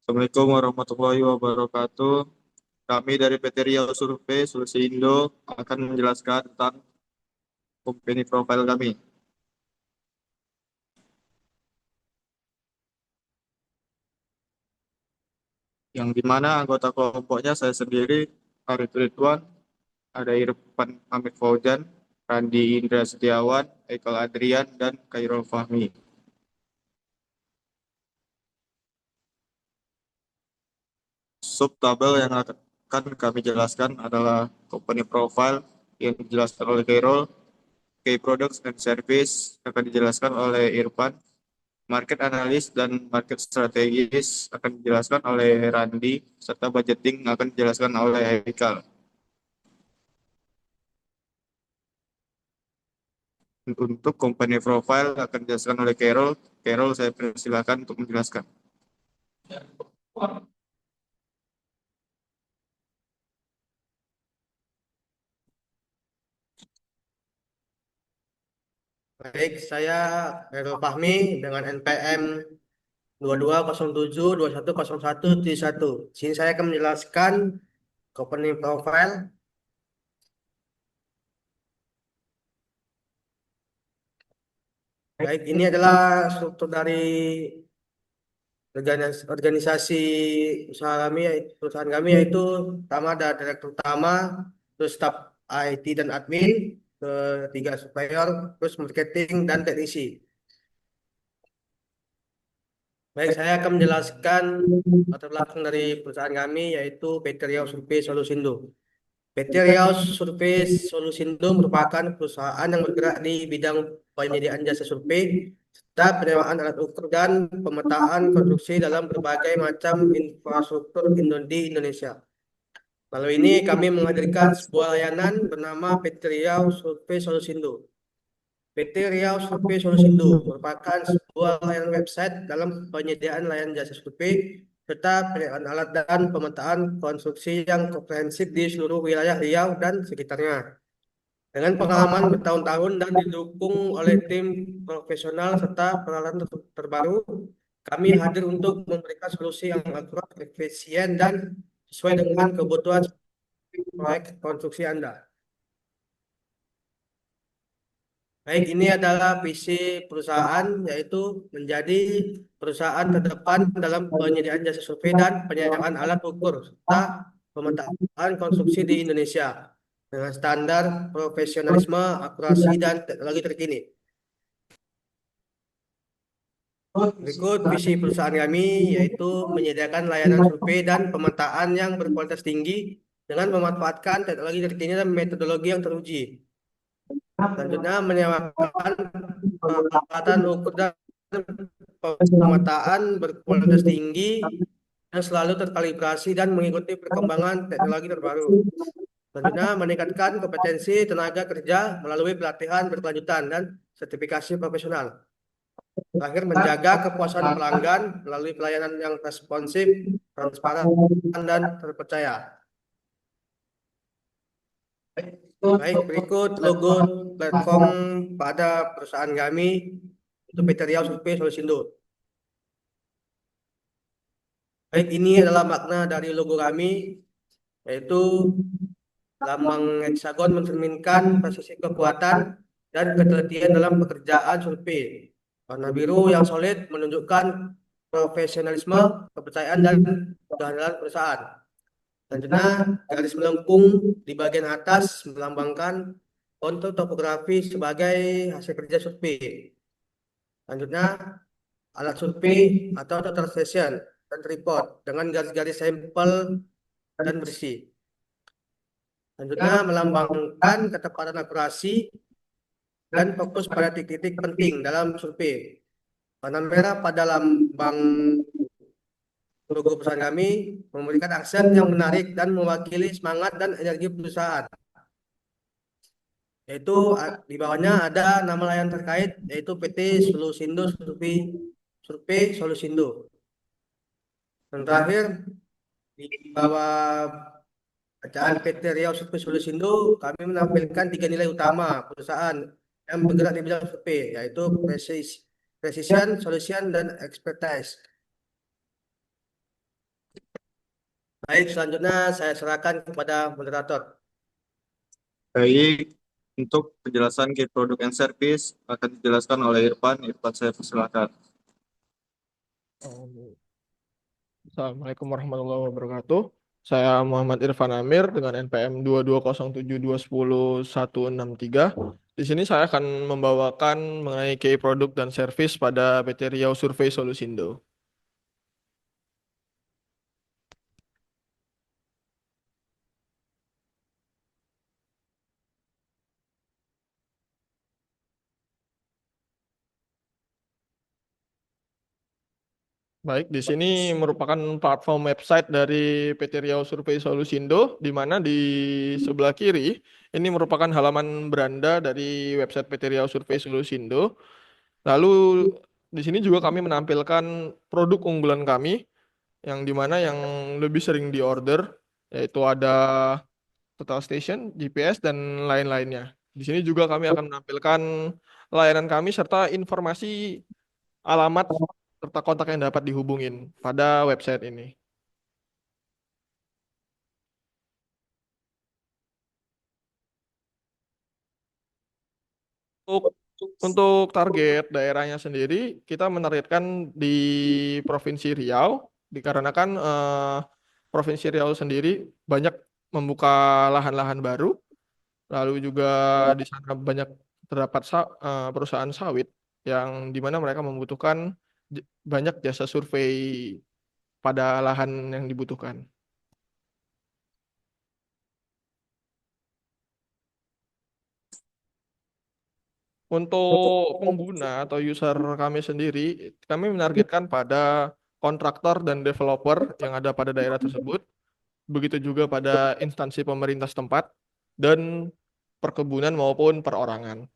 Assalamualaikum warahmatullahi wabarakatuh. Kami dari PT Riau Survei Solusi Indo akan menjelaskan tentang company profile kami, yang dimana anggota kelompoknya saya sendiri, Arif Ridwan, ada Irfan Hamid Fauzan, Randi Indra Setiawan, Ekel Adrian, dan Khairul Fahmi. Subtabel yang akan kami jelaskan adalah company profile yang dijelaskan oleh Khairul, key products and service akan dijelaskan oleh Irfan, market analis dan market strategis akan dijelaskan oleh Randi, serta budgeting akan dijelaskan oleh Haikal. Untuk company profile akan dijelaskan oleh Carol. Carol, saya persilakan untuk menjelaskan. Baik, saya Khairul Fahmi dengan NPM 22072101T1. Sini saya akan menjelaskan company profile. Baik, ini adalah struktur dari organisasi perusahaan kami yaitu pertama ada direktur utama, terus staf IT dan admin, ketiga supplier, terus marketing dan teknisi. Baik, saya akan menjelaskan latar belakang dari perusahaan kami yaitu PT Riau Survei Solusindo. PT Riau Survei Solusindo merupakan perusahaan yang bergerak di bidang penyediaan jasa survei serta penyewaan alat ukur dan pemetaan konstruksi dalam berbagai macam infrastruktur di Indonesia. Lalu ini kami menghadirkan sebuah layanan bernama PT Riau Survei Solusindo. PT Riau Survei Solusindo merupakan sebuah layanan website dalam penyediaan layanan jasa survei serta penyediaan alat dan pemetaan konstruksi yang komprehensif di seluruh wilayah Riau dan sekitarnya. Dengan pengalaman bertahun-tahun dan didukung oleh tim profesional serta peralatan terbaru, kami hadir untuk memberikan solusi yang akurat, efisien, dan sesuai dengan kebutuhan proyek konstruksi Anda. Baik, ini adalah visi perusahaan, yaitu menjadi perusahaan terdepan dalam penyediaan jasa survei dan penyediaan alat ukur serta pemetaan konstruksi di Indonesia dengan standar profesionalisme, akurasi, dan teknologi terkini. Berikut visi perusahaan kami, yaitu menyediakan layanan survei dan pemetaan yang berkualitas tinggi dengan memanfaatkan teknologi terkini dan metodologi yang teruji. Selanjutnya, menyewakan peralatan ukur dan pemetaan berkualitas tinggi yang selalu terkalibrasi dan mengikuti perkembangan teknologi terbaru. Selanjutnya, meningkatkan kompetensi tenaga kerja melalui pelatihan berkelanjutan dan sertifikasi profesional. Terakhir, menjaga kepuasan pelanggan melalui pelayanan yang responsif, transparan, dan terpercaya. Baik, berikut logo platform pada perusahaan kami untuk PT Riau Survei Solusindo. Baik, ini adalah makna dari logo kami, yaitu lambang heksagon mencerminkan presisi kekuatan dan ketelitian dalam pekerjaan survei. Warna biru yang solid menunjukkan profesionalisme, kepercayaan, dan kehandalan perusahaan. Selanjutnya, garis melengkung di bagian atas melambangkan kontur topografi sebagai hasil kerja survei. Selanjutnya, alat survei atau total session dan report dengan garis-garis sampel dan bersih. Selanjutnya, melambangkan ketepatan akurasi dan fokus pada titik-titik penting dalam survei. Warna merah pada lambang logo perusahaan kami memberikan aksen yang menarik dan mewakili semangat dan energi perusahaan. Yaitu di bawahnya ada nama layanan terkait, yaitu PT Solusindo Survei Solusindo. Dan terakhir, di bawah bacaan PT Riau Survei Solusindo, kami menampilkan 3 nilai utama perusahaan yang bergerak di bidang survei, yaitu precision, solution, dan expertise. Baik, selanjutnya saya serahkan kepada moderator. Baik, untuk penjelasan key product and service akan dijelaskan oleh Irfan. Irfan, saya persilakan. Assalamualaikum warahmatullahi wabarakatuh. Saya Muhammad Irfan Amir dengan NPM 22072101163. Di sini saya akan membawakan mengenai KI produk dan service pada PT Riau Survei Solusindo. Baik, di sini merupakan platform website dari PT Riau Survei Solusindo, di mana di sebelah kiri ini merupakan halaman beranda dari website PT Riau Survei Solusindo. Lalu di sini juga kami menampilkan produk unggulan kami, yang dimana yang lebih sering diorder, yaitu ada total station, GPS, dan lain-lainnya. Di sini juga kami akan menampilkan layanan kami serta informasi alamat serta kontak yang dapat dihubungin pada website ini. Untuk untuk target daerahnya sendiri, kita menargetkan di Provinsi Riau, dikarenakan Provinsi Riau sendiri banyak membuka lahan-lahan baru, lalu juga di sana banyak terdapat perusahaan sawit yang di mana mereka membutuhkan banyak jasa survei pada lahan yang dibutuhkan. Untuk pengguna atau user kami sendiri, kami menargetkan pada kontraktor dan developer yang ada pada daerah tersebut, begitu juga pada instansi pemerintah setempat, dan perkebunan maupun perorangan.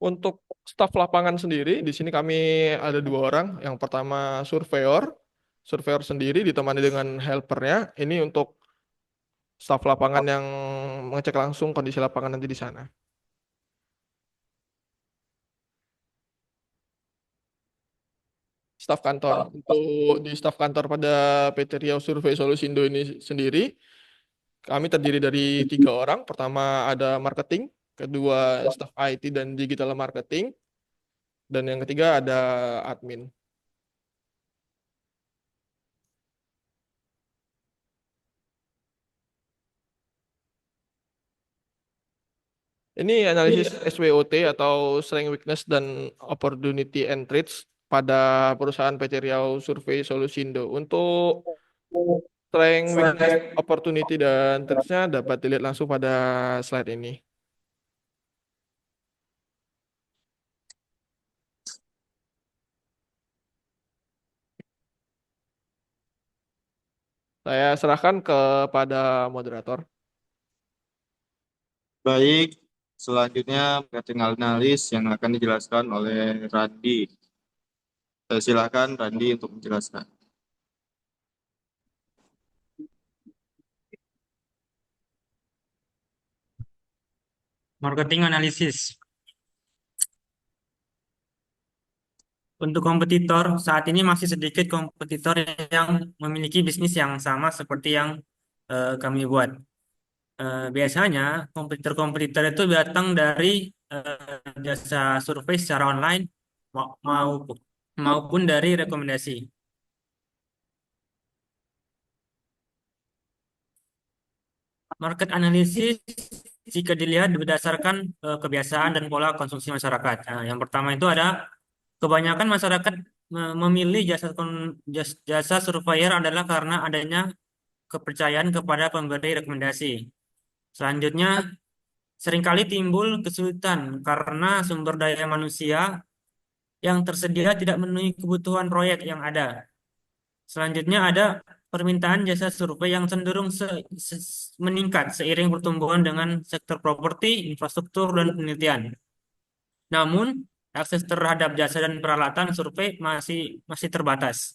Untuk staf lapangan sendiri, di sini kami ada 2 orang. Yang pertama surveyor, surveyor sendiri ditemani dengan helpernya. Ini untuk staf lapangan yang mengecek langsung kondisi lapangan nanti di sana. Staf kantor. Untuk di staf kantor pada PT Riau Survei Solusindo ini sendiri, kami terdiri dari 3 orang. Pertama ada marketing, kedua staf IT dan digital marketing, dan yang ketiga ada admin. Ini analisis SWOT atau Strength, Weakness, dan Opportunity and Threats pada perusahaan PT Riau Survei Solusindo. Untuk Strength, Weakness, Opportunity, dan Threats-nya dapat dilihat langsung pada slide ini. Saya serahkan kepada moderator. Baik, selanjutnya marketing analis yang akan dijelaskan oleh Randi. Saya silakan Randi untuk menjelaskan. Marketing analisis. Untuk kompetitor, saat ini masih sedikit kompetitor yang memiliki bisnis yang sama seperti yang kami buat. Biasanya kompetitor-kompetitor itu datang dari jasa survei secara online maupun dari rekomendasi. Market analysis jika dilihat berdasarkan kebiasaan dan pola konsumsi masyarakat. Nah, yang pertama itu ada kebanyakan masyarakat memilih jasa surveyor adalah karena adanya kepercayaan kepada pemberi rekomendasi. Selanjutnya, seringkali timbul kesulitan karena sumber daya manusia yang tersedia tidak memenuhi kebutuhan proyek yang ada. Selanjutnya ada permintaan jasa survei yang cenderung meningkat seiring pertumbuhan dengan sektor properti, infrastruktur, dan penelitian. Namun, akses terhadap jasa dan peralatan survei masih terbatas.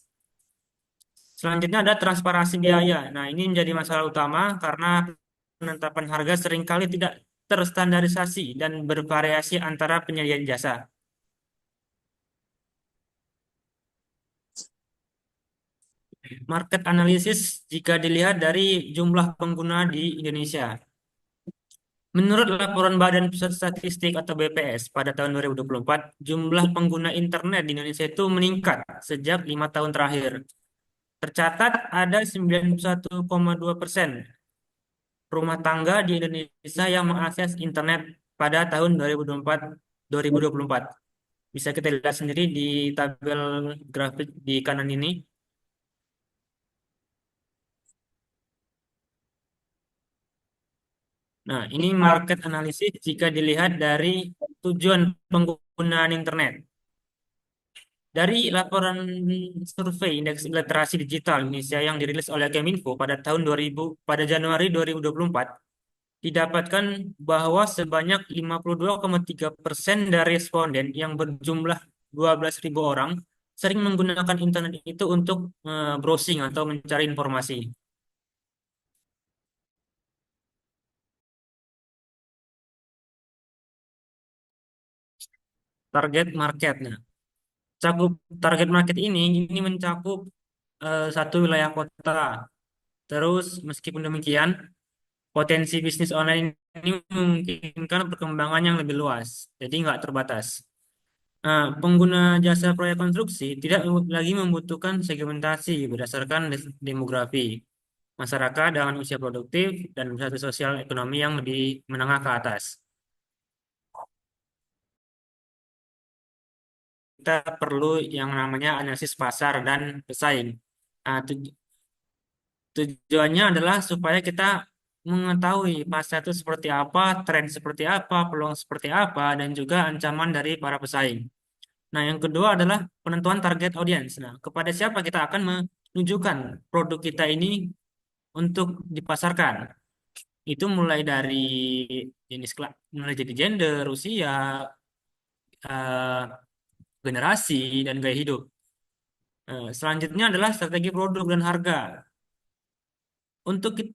Selanjutnya ada transparansi biaya. Nah, ini menjadi masalah utama karena penetapan harga seringkali tidak terstandarisasi dan bervariasi antara penyedia jasa. market analisis jika dilihat dari jumlah pengguna di Indonesia. Menurut laporan Badan Pusat Statistik atau BPS pada tahun 2024, jumlah pengguna internet di Indonesia itu meningkat sejak 5 tahun terakhir. Tercatat ada 91,2% rumah tangga di Indonesia yang mengakses internet pada tahun 2024. Bisa kita lihat sendiri di tabel grafik di kanan ini. Nah, ini market analisis jika dilihat dari tujuan penggunaan internet. Dari laporan survei Indeks Literasi Digital Indonesia yang dirilis oleh Keminfo pada Januari 2024, didapatkan bahwa sebanyak 52,3% dari responden yang berjumlah 12.000 orang sering menggunakan internet itu untuk browsing atau mencari informasi. Target market. Nah, target market ini mencakup satu wilayah kota. Terus meskipun demikian, potensi bisnis online ini memungkinkan perkembangan yang lebih luas, jadi nggak terbatas. Nah, pengguna jasa proyek konstruksi tidak lagi membutuhkan segmentasi berdasarkan demografi masyarakat dengan usia produktif dan status sosial ekonomi yang lebih menengah ke atas. Kita perlu yang namanya analisis pasar dan pesaing. Nah, tujuannya adalah supaya kita mengetahui pasar itu seperti apa, tren seperti apa, peluang seperti apa, dan juga ancaman dari para pesaing. Nah, yang kedua adalah penentuan target audience. Nah, kepada siapa kita akan menunjukkan produk kita ini untuk dipasarkan. Itu mulai dari mulai jadi gender, usia, eh, generasi, dan gaya hidup. Selanjutnya adalah strategi produk dan harga.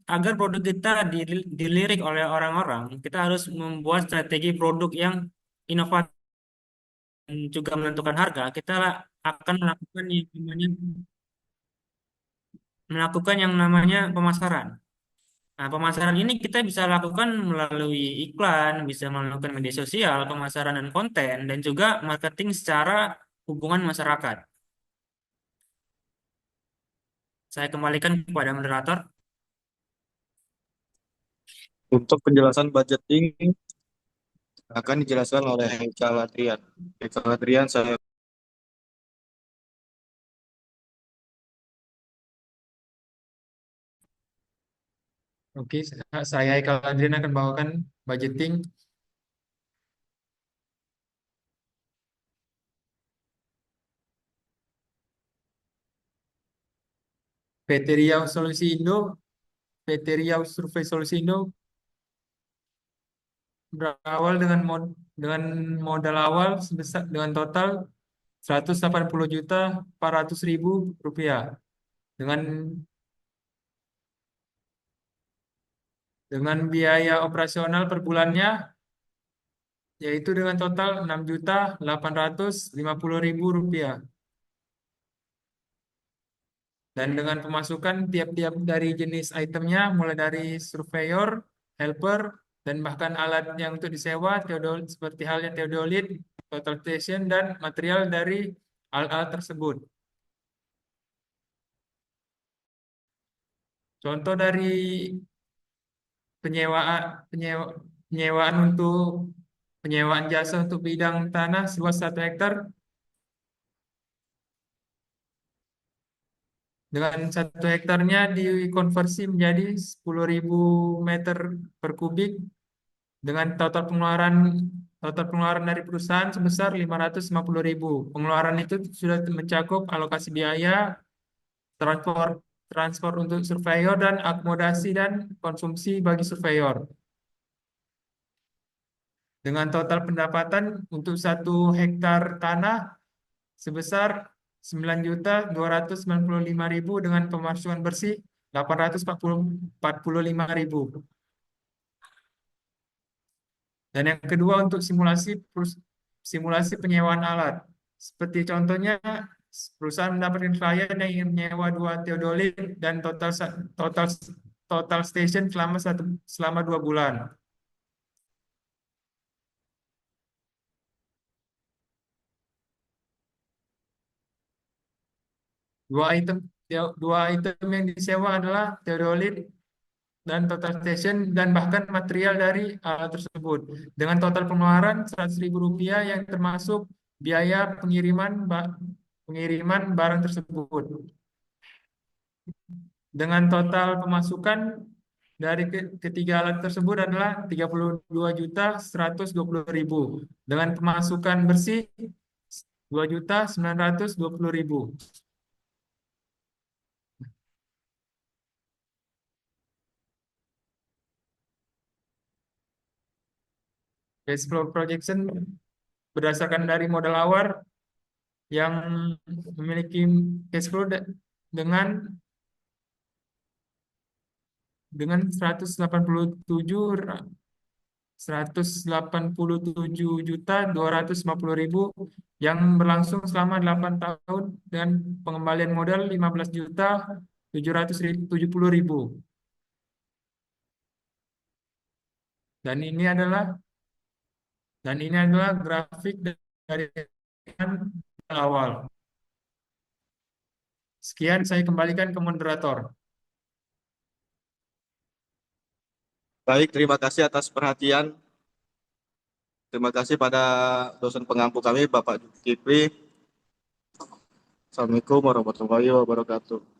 Agar produk kita dilirik oleh orang-orang, kita harus membuat strategi produk yang inovatif dan juga menentukan harga. Kita akan melakukan yang namanya pemasaran. Nah, pemasaran ini kita bisa lakukan melalui iklan, bisa melakukan media sosial, pemasaran dan konten, dan juga marketing secara hubungan masyarakat. Saya kembalikan kepada moderator. Untuk penjelasan budgeting akan dijelaskan oleh Haikal Adrian. Haikal Adrian, saya Oke, saya Haikal Adrian akan bawakan budgeting. PT Riau Solusi Indo, PT Riau Survei Solusi Indo berawal dengan modal awal dengan total 180.400.000 rupiah dengan biaya operasional per bulannya yaitu dengan total 6.850.000 rupiah. Dan dengan pemasukan tiap-tiap dari jenis itemnya, mulai dari surveyor, helper, dan bahkan alat yang untuk disewa, seperti halnya theodolit, total station, dan material dari alat-alat tersebut. Contoh dari penyewaan penyewaan jasa untuk bidang tanah seluas 1 hektar dengan 1 hektarnya dikonversi menjadi 10.000 meter per kubik dengan total pengeluaran dari perusahaan sebesar 550.000. Pengeluaran itu sudah mencakup alokasi biaya, transport untuk surveyor, dan akomodasi dan konsumsi bagi surveyor. Dengan total pendapatan untuk 1 hektar tanah sebesar 9.295.000 dengan pemasukan bersih 845.000. Dan yang kedua untuk simulasi penyewaan alat. Seperti contohnya perusahaan mendapatkan klien yang ingin menyewa 2 teodolit dan total total station selama 2 bulan. Dua item yang disewa adalah teodolit dan total station dan bahkan material dari alat tersebut dengan total pengeluaran Rp100.000 yang termasuk biaya pengiriman barang tersebut. Dengan total pemasukan dari ketiga alat tersebut adalah Rp32.120.000 dengan pemasukan bersih Rp2.920.000. Cash flow projection berdasarkan dari modal awal yang memiliki cash flow dengan 187.250.000 yang berlangsung selama 8 tahun dan pengembalian modal 15.770.000. Dan ini adalah grafik dari awal. Sekian, saya kembalikan ke moderator. Baik, terima kasih atas perhatian. Terima kasih pada dosen pengampu kami, Bapak Kipri. Assalamualaikum warahmatullahi wabarakatuh.